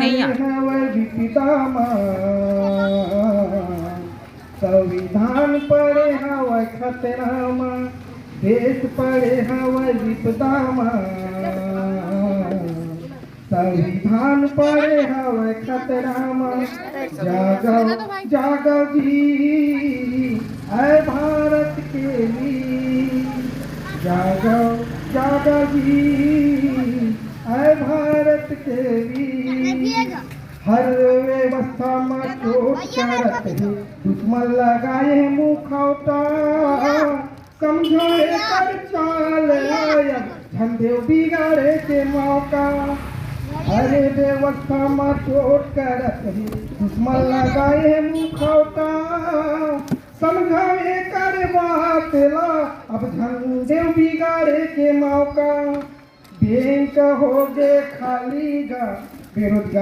नहीं आ संविधान पड़े हवा खतरा में, देश पड़े हवा विपदा में। संविधान पड़े हवा खतरा में, जागो जागो जी ऐ भारत के वीर, जागो जागो जी ऐ भारत के वीर। हर व्यवस्था में चोट करत है, दुश्मन लगाए मुखौटा, समझो एकर चाल आयब झंडे बिगाड़े के मौका। हर व्यवस्था में चोट करत है, दुश्मन लगाए मुखौटा, समझो एकर बात ला अब झंडे बिगाड़े के मौका। बैंक हो गए खाली गा, बेरोजगार